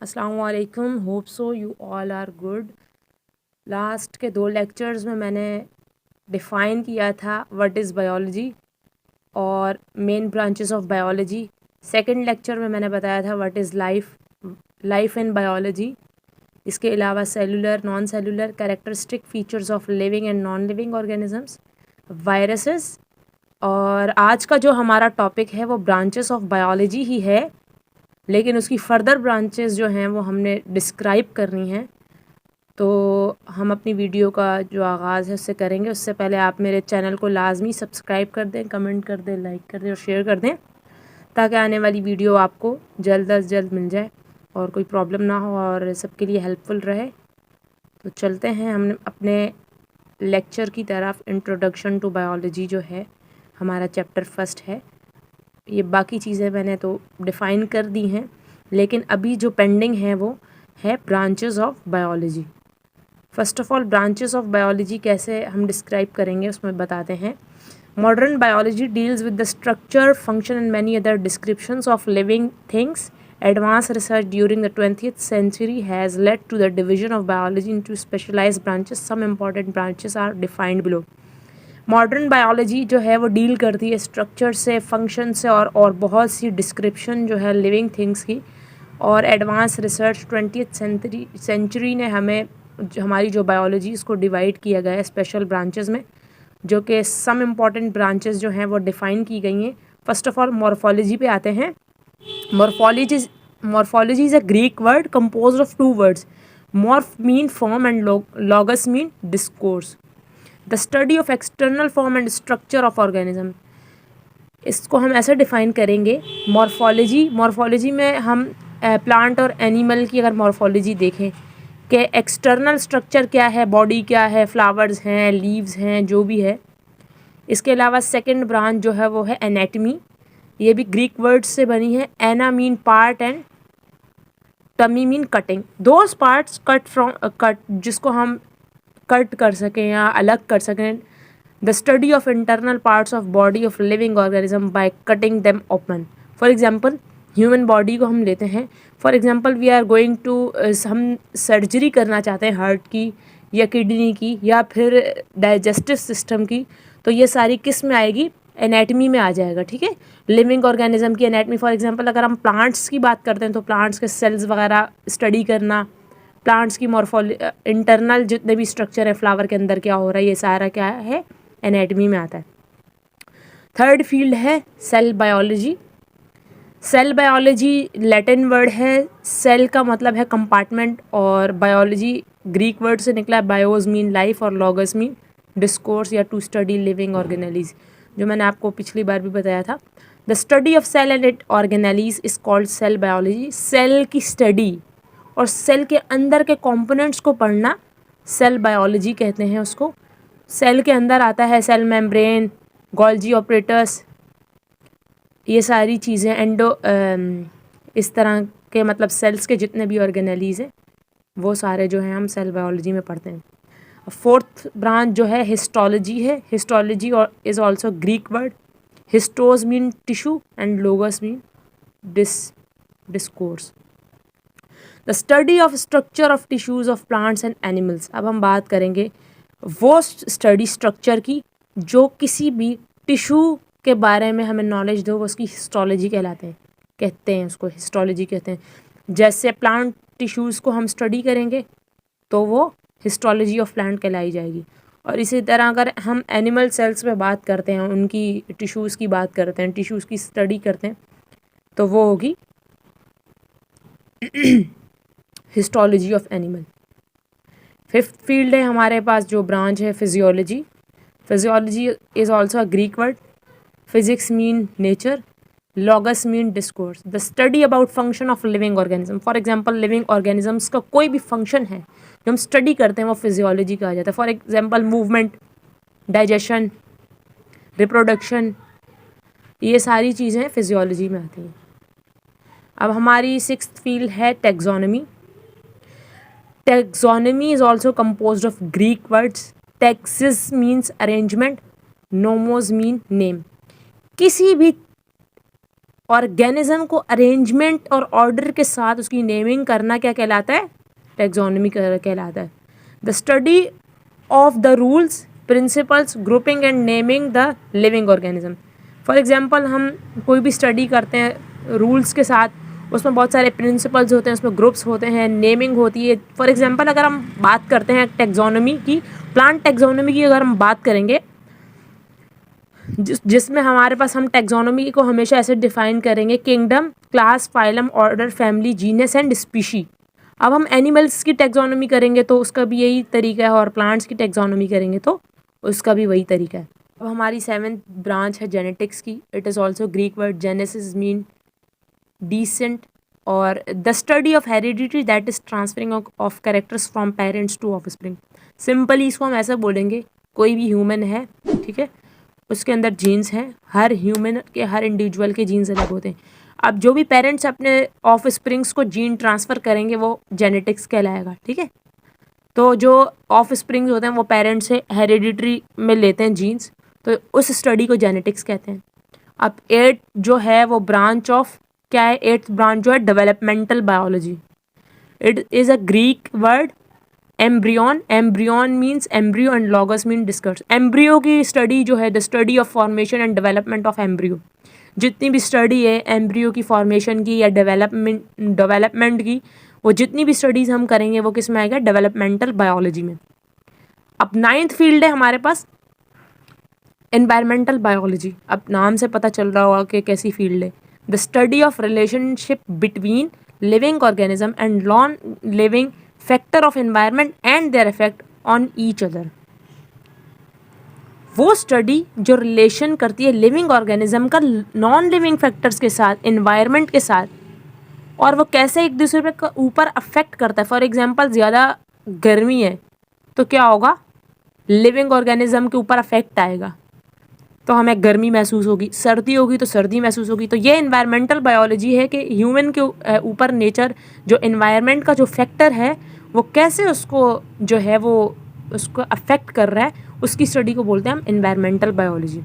अस्सलामुअलैकुम, hope so you all are good. Last के 2 lectures में मैंने डिफ़ाइन किया था व्हाट इज़ बायोलॉजी और main branches of biology. Second lecture में मैंने बताया था what is life in biology. इसके अलावा cellular, non cellular, characteristic features of living and non living organisms, viruses. और आज का जो हमारा टॉपिक है वो ब्रांचेस ऑफ बायोलॉजी ही है, लेकिन उसकी फ़र्दर ब्रांचेस जो हैं वो हमने डिस्क्राइब करनी हैं। तो हम अपनी वीडियो का जो आगाज़ है उससे करेंगे। उससे पहले आप मेरे चैनल को लाजमी सब्सक्राइब कर दें, कमेंट कर दें, लाइक कर दें और शेयर कर दें, ताकि आने वाली वीडियो आपको जल्द अज जल्द मिल जाए और कोई प्रॉब्लम ना हो और सबके लिए हेल्पफुल रहे। तो चलते हैं हम अपने लेक्चर की तरफ। इंट्रोडक्शन टू बायोलॉजी जो है हमारा चैप्टर फर्स्ट है। ये बाकी चीज़ें मैंने तो डिफ़ाइन कर दी हैं, लेकिन अभी जो पेंडिंग है वो है branches of biology. First of all branches of biology कैसे हम डिस्क्राइब करेंगे उसमें बताते हैं। Modern biology deals with the structure, function and many other descriptions of living things. Advanced research during the 20th century has led to the division of biology into specialized branches. Some important branches are defined below. Modern biology जो है वो deal करती है structure से, function से और बहुत सी description जो है लिविंग थिंग्स की। और एडवांस रिसर्च 20th सेंचुरी ने हमें हमारी जो बायोलॉजी इसको डिवाइड किया गया है स्पेशल ब्रांचेस में, जो कि सम इम्पॉर्टेंट ब्रांचेस जो हैं वो डिफ़ाइन की गई हैं। फर्स्ट ऑफ ऑल मॉर्फोलॉजी पे आते हैं। Morphology is a Greek word compose of 2 words, morph mean form and logos mean discourse. The study of external form and structure of organism, इसको हम ऐसे डिफ़ाइन करेंगे। मॉर्फोलॉजी में हम प्लांट और एनिमल की अगर मॉर्फोलॉजी देखें कि एक्सटर्नल स्ट्रक्चर क्या है, बॉडी क्या है, फ्लावर्स हैं, लीव्स हैं, जो भी है। इसके अलावा सेकंड ब्रांच जो है वो है एनाटमी। ये भी ग्रीक वर्ड से बनी है। Ana mean part and tomy mean cutting. Those parts cut जिसको हम कट कर सकें या अलग कर सकें। The study of internal parts of body of living organism by cutting them open. For example human body को हम लेते हैं। For example we are going to, हम सर्जरी करना चाहते हैं हार्ट की या किडनी की या फिर डाइजेस्टिव सिस्टम की, तो ये सारी किस में आएगी? एनाटमी में आ जाएगा। ठीक है, लिविंग ऑर्गेनिज्म की एनाटमी। फॉर एग्जांपल अगर हम प्लांट्स की बात करते हैं तो प्लांट्स के सेल्स वगैरह स्टडी करना, प्लांट्स की इंटरनल जितने भी स्ट्रक्चर है, फ्लावर के अंदर क्या हो रहा है, ये सारा क्या है? एनाटमी में आता है। थर्ड फील्ड है cell biology. Cell biology Latin word है। सेल का मतलब है कंपार्टमेंट और बायोलॉजी ग्रीक वर्ड से निकला है। बायोज मीन लाइफ और लॉगस मीन डिस्कोर्स या टू स्टडी लिविंग ऑर्गेनेलीज, जो मैंने आपको पिछली बार भी बताया था। The study of cell and it organelles is called cell biology. Cell की स्टडी और सेल के अंदर के कंपोनेंट्स को पढ़ना सेल बायोलॉजी कहते हैं उसको। सेल के अंदर आता है सेल मेम्ब्रेन, गोल्जी ऑपरेटर्स, ये सारी चीज़ें इस तरह के मतलब सेल्स के जितने भी ऑर्गेनेलीज हैं वो सारे जो हैं हम सेल बायोलॉजी में पढ़ते हैं। फोर्थ ब्रांच जो है हिस्टोलॉजी है। हिस्टोलॉजी और is also Greek word. Histos mean tissue and logos mean discourse. The study of structure of tissues of plants and animals. अब हम बात करेंगे वो स्टडी स्ट्रक्चर की जो किसी भी टिश्यू के बारे में हमें नॉलेज दो, वो उसकी हिस्टोलॉजी कहते हैं उसको हिस्टोलॉजी कहते हैं। जैसे प्लांट टिश्यूज़ को हम स्टडी करेंगे तो वो हिस्टोलॉजी ऑफ प्लांट कहलाई जाएगी। और इसी तरह अगर हम एनिमल सेल्स में बात करते हैं, उनकी टिश्यूज़ की बात करते हैं, टिश्यूज़ की स्टडी करते हैं, तो वो होगी histology of animal. Fifth field है हमारे पास जो ब्रांच है physiology. Physiology is also a Greek word. Physics mean nature, logos mean discourse. The study about function of living organism. For example living organisms का कोई भी फंक्शन है जो हम स्टडी करते हैं वो फिजियोलॉजी कहा जाता है। For example movement, digestion, reproduction, ये सारी चीज़ें फिजियोलॉजी में आती हैं। अब हमारी सिक्स्थ फील्ड है taxonomy. Taxonomy is also composed of Greek words. Taxis means arrangement, nomos mean name. किसी भी ऑर्गेनिज्म को अरेंजमेंट और ऑर्डर के साथ उसकी नेमिंग करना क्या कहलाता है? टैक्सोनॉमी कहलाता है। The study of the rules, principles, grouping and naming the living organism. For example हम कोई भी स्टडी करते हैं रूल्स के साथ, उसमें बहुत सारे प्रिंसिपल्स होते हैं, उसमें ग्रुप्स होते हैं, नेमिंग होती है। फॉर एग्जांपल अगर हम बात करते हैं टैक्सोनॉमी की, प्लांट टैक्सोनॉमी की अगर हम बात करेंगे, जिसमें हमारे पास हम टैक्सोनॉमी को हमेशा ऐसे डिफाइन करेंगे: kingdom, class, phylum, order, family, genus and species. अब हम एनिमल्स की टैक्सोनॉमी करेंगे तो उसका भी यही तरीका है, और प्लांट्स की टैक्सोनॉमी करेंगे तो उसका भी वही तरीका है। अब हमारी 7th ब्रांच है जेनेटिक्स की। It is also Greek word genesis mean descent, और the study of heredity that is transferring of characters from parents to offspring. Simply इसको हम ऐसा बोलेंगे, कोई भी ह्यूमन है, ठीक है, उसके अंदर जीन्स हैं, हर ह्यूमन के, हर इंडिविजुअल के जीन्स अलग होते हैं। अब जो भी पेरेंट्स अपने ऑफ स्प्रिंग्स को जीन ट्रांसफ़र करेंगे वो जेनेटिक्स कहलाएगा, ठीक है। तो जो ऑफ स्प्रिंग्स होते हैं वो पेरेंट्स से हेरिडिटरी में लेते हैं जीन्स, तो उस स्टडी को जेनेटिक्स कहते हैं। अब 8 जो है वो ब्रांच ऑफ क्या है? 8th ब्रांच जो है developmental biology. It is a Greek word embryon. Embryon means embryo and logos mean discuss. Embryo की स्टडी जो है the study of formation and development of embryo. जितनी भी स्टडी है एम्ब्रियो की फॉर्मेशन की या डेवलपमेंट की, वो जितनी भी स्टडीज़ हम करेंगे वो किस में आएगा? डेवलपमेंटल बायोलॉजी में। अब 9th फील्ड है हमारे पास एनवायरमेंटल बायोलॉजी। अब नाम से पता चल रहा होगा कि कैसी फील्ड है। The study of relationship between living organism and non living factor of environment and their effect on each other. वो स्टडी जो रिलेशन करती है लिविंग ऑर्गेनिज्म का नॉन लिविंग फैक्टर्स के साथ, एनवायरनमेंट के साथ, और वो कैसे एक दूसरे के ऊपर अफेक्ट करता है। फॉर एग्जांपल ज़्यादा गर्मी है तो क्या होगा? लिविंग ऑर्गेनिज्म के ऊपर अफेक्ट आएगा, तो हमें गर्मी महसूस होगी। सर्दी होगी तो सर्दी महसूस होगी। तो ये एनवायरमेंटल बायोलॉजी है कि ह्यूमन के ऊपर नेचर जो एनवायरनमेंट का जो फैक्टर है वो कैसे उसको जो है वो उसको अफेक्ट कर रहा है, उसकी स्टडी को बोलते हैं हम एनवायरमेंटल बायोलॉजी।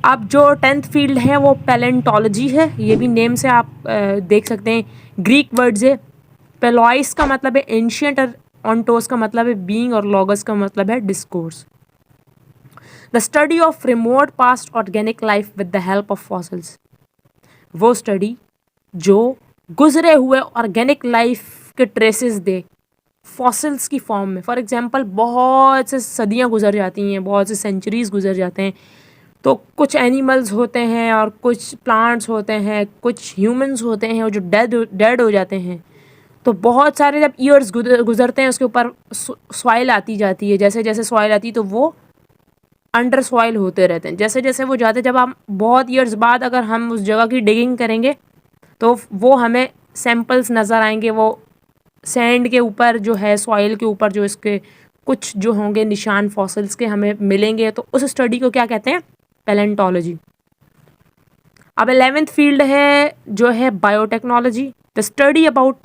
अब जो 10th फील्ड है वो पैलेंटोलॉजी है। ये भी नेम से आप देख सकते हैं, ग्रीक वर्ड्स है। पेलॉइस का मतलब है एंशियंट, और ऑन्टोस का मतलब है बीइंग, और लॉगस का मतलब है discourse. The study of remote past organic life with the help of fossils. वो स्टडी जो गुजरे हुए ऑर्गेनिक लाइफ के ट्रेसेस दे फॉसिल्स की फॉर्म में। फॉर एग्जांपल बहुत से सदियां गुजर जाती हैं, बहुत से सेंचुरीज गुजर जाते हैं, तो कुछ एनिमल्स होते हैं और कुछ प्लांट्स होते हैं, कुछ ह्यूमंस होते हैं और जो डेड हो जाते हैं। तो बहुत सारे जब ईयर्स गुजरते हैं उसके ऊपर सॉइल आती जाती है। जैसे जैसे सॉइल आती है तो वो अंडर सॉइल होते रहते हैं। जैसे जैसे वो जाते, जब हम बहुत ईयर्स बाद अगर हम उस जगह की डिगिंग करेंगे तो वो हमें सैंपल्स नज़र आएंगे। वो सैंड के ऊपर जो है, सॉइल के ऊपर जो इसके कुछ जो होंगे निशान फॉसिल्स के हमें मिलेंगे। तो उस स्टडी को क्या कहते हैं? पैलेंटोलॉजी। अब 11th फील्ड है जो है biotechnology. The study about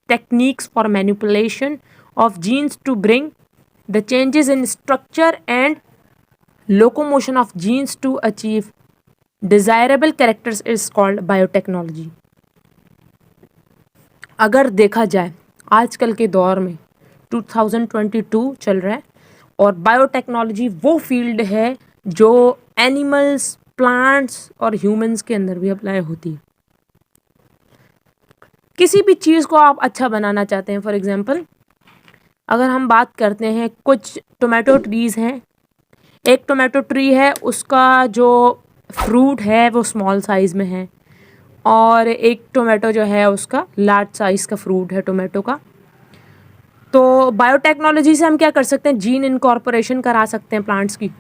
techniques for manipulation of genes to bring the changes in structure and locomotion of genes to achieve desirable characters is called biotechnology. अगर देखा जाए आजकल के दौर में 2022 चल रहा है, और बायोटेक्नोलॉजी वो फील्ड है जो एनिमल्स, प्लांट्स और ह्यूमंस के अंदर भी अप्लाई होती है। किसी भी चीज़ को आप अच्छा बनाना चाहते हैं, फॉर एग्जांपल अगर हम बात करते हैं, कुछ टोमेटो ट्रीज़ हैं। एक टोमेटो ट्री है, उसका जो फ्रूट है वो स्मॉल साइज़ में है, और एक टोमेटो जो है उसका लार्ज साइज़ का फ्रूट है टोमेटो का। तो बायोटेक्नोलॉजी से हम क्या कर सकते हैं? जीन इनकॉर्पोरेशन करा सकते हैं प्लांट्स की।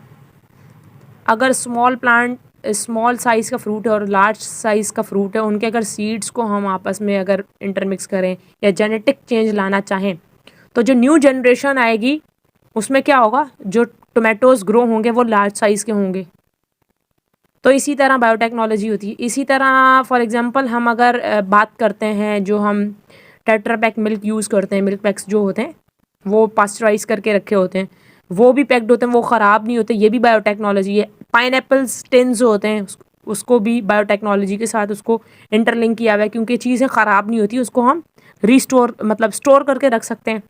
अगर स्मॉल साइज़ का फ्रूट है और लार्ज साइज़ का फ्रूट है, उनके अगर सीड्स को हम आपस में अगर इंटरमिक्स करें या जेनेटिक चेंज लाना चाहें, तो जो न्यू जनरेशन आएगी उसमें क्या होगा? जो टोमेटोज़ ग्रो होंगे वो लार्ज साइज़ के होंगे। तो इसी तरह बायोटेक्नोलॉजी होती है। इसी तरह फॉर एग्जांपल हम अगर बात करते हैं, जो हम टेट्रा पैक मिल्क यूज़ करते हैं, मिल्क पैक्स जो होते हैं वो पास्चराइज करके रखे होते हैं, वो भी पैक्ड होते हैं, वो ख़राब नहीं होते, ये भी बायोटेक्नोलॉजी है। पाइनएप्पल्स टिन्स जो होते हैं उसको भी बायोटेक्नोलॉजी के साथ उसको इंटरलिंक किया हुआ है, क्योंकि चीज़ें ख़राब नहीं होती, उसको हम रिस्टोर मतलब स्टोर करके रख सकते हैं।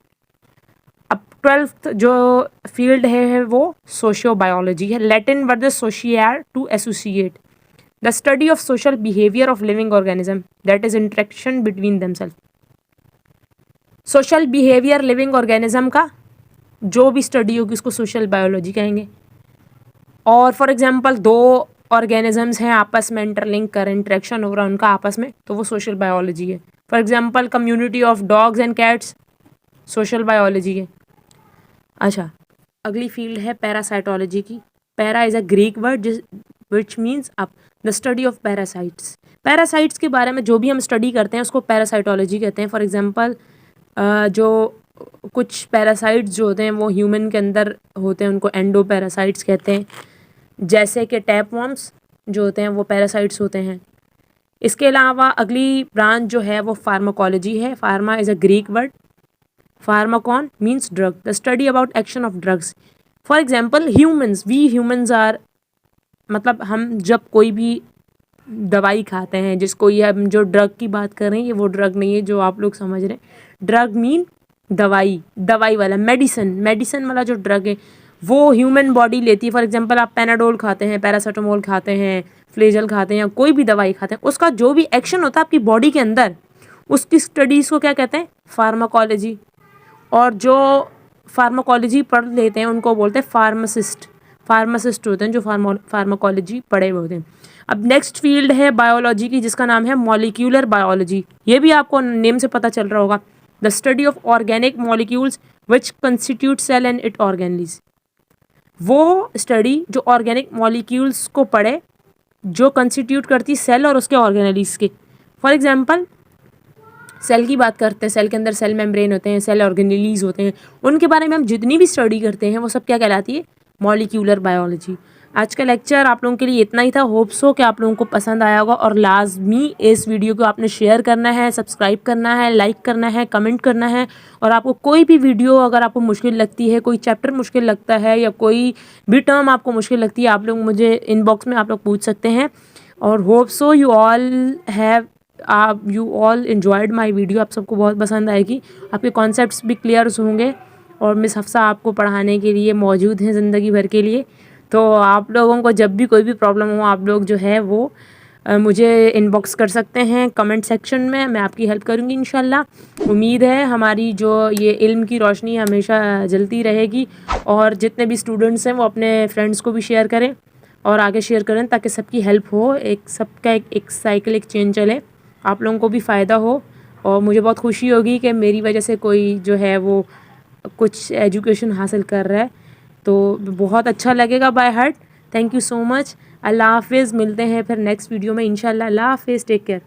अब 12th जो फील्ड है वो सोशियो बायोलॉजी है। Latin word sociare to associate, the study of social behaviour of living organism that is interaction between themself. Social behaviour living organism का जो भी स्टडी होगी उसको सोशल बायोलॉजी कहेंगे। और फॉर एग्जांपल दो ऑर्गेनिजम्स हैं आपस में इंटरलिंक कर इंटरेक्शन हो रहा है उनका आपस में, तो वो सोशल बायोलॉजी है। For example community of dogs and cats, social biology है। अच्छा, अगली फील्ड है पैरासाइटोलॉजी की। Para is a Greek word which means up, the study of parasites. Parasites के बारे में जो भी हम स्टडी करते हैं उसको पैरासाइटोलॉजी कहते हैं। फॉर एग्जांपल जो कुछ पैरासाइट्स जो होते हैं वो ह्यूमन के अंदर होते हैं, उनको एंडो पैरासाइट्स कहते हैं। जैसे कि टैपवॉर्म्स जो होते हैं वो पैरासाइट्स होते हैं। इसके अलावा अगली ब्रांच जो है वो फार्माकोलॉजी है। Pharma is a Greek word, pharmacon means drug, the study about action of drugs. For example humans, we humans are, मतलब हम जब कोई भी दवाई खाते हैं, जिसको ये हम जो ड्रग की बात कर रहे हैं ये वो ड्रग नहीं है जो आप लोग समझ रहे हैं। ड्रग मीन दवाई, दवाई वाला मेडिसिन, मेडिसिन वाला जो ड्रग है वो ह्यूमन बॉडी लेती है। फॉर एग्जांपल आप पैनाडोल खाते हैं, पैरासीटामोल खाते हैं, फ्लेजल खाते हैं या कोई भी दवाई खाते हैं, उसका जो भी एक्शन होता है आपकी बॉडी के अंदर, उसकी स्टडीज़ को क्या कहते हैं? फार्माकोलॉजी। और जो फार्माकोलॉजी पढ़ लेते हैं उनको बोलते हैं फार्मासिस्ट। फार्मासिस्ट होते हैं जो फार्माकोलॉजी पढ़े हुए होते हैं। अब नेक्स्ट फील्ड है बायोलॉजी की, जिसका नाम है मॉलिक्यूलर बायोलॉजी। ये भी आपको नेम से पता चल रहा होगा, the study of organic molecules which constitute cell and it organelles. वो स्टडी जो ऑर्गेनिक मॉलिक्यूल्स को पढ़े जो कंस्टिट्यूट करती सेल और उसके ऑर्गेनलीज के। फॉर एग्जांपल सेल की बात करते हैं, सेल के अंदर सेल मेम्ब्रेन होते हैं, सेल ऑर्गेनलीज होते हैं, उनके बारे में हम जितनी भी स्टडी करते हैं वो सब क्या कहलाती है? Molecular biology. आज का लेक्चर आप लोगों के लिए इतना ही था। होप सो कि आप लोगों को पसंद आया होगा, और लाजमी इस वीडियो को आपने शेयर करना है, सब्सक्राइब करना है, लाइक करना है, कमेंट करना है। और आपको कोई भी वीडियो अगर आपको मुश्किल लगती है, कोई चैप्टर मुश्किल लगता है या कोई भी टर्म आपको मुश्किल लगती है, आप लोग मुझे इनबॉक्स में आप लोग पूछ सकते हैं। और hope so you all enjoyed my video. आप सबको बहुत पसंद आएगी, आपके कॉन्सेप्ट्स भी क्लियर होंगे, और मिस हफ्सा आपको पढ़ाने के लिए मौजूद हैं ज़िंदगी भर के लिए। तो आप लोगों को जब भी कोई भी प्रॉब्लम हो आप लोग जो है वो मुझे इनबॉक्स कर सकते हैं कमेंट सेक्शन में, मैं आपकी हेल्प करूँगी इंशाल्लाह। उम्मीद है हमारी जो ये इल्म की रोशनी हमेशा जलती रहेगी, और जितने भी स्टूडेंट्स हैं वो अपने फ्रेंड्स को भी शेयर करें और आगे शेयर करें, ताकि सबकी हेल्प हो, एक सबका एक साइकिल, एक चेन चले, आप लोगों को भी फ़ायदा हो। और मुझे बहुत खुशी होगी कि मेरी वजह से कोई जो है वो कुछ एजुकेशन हासिल कर रहा है, तो बहुत अच्छा लगेगा by heart. Thank you so much. अल्लाह हाफिज़, मिलते हैं फिर नेक्स्ट वीडियो में इंशाल्लाह। अल्लाह हाफिज़, टेक केयर।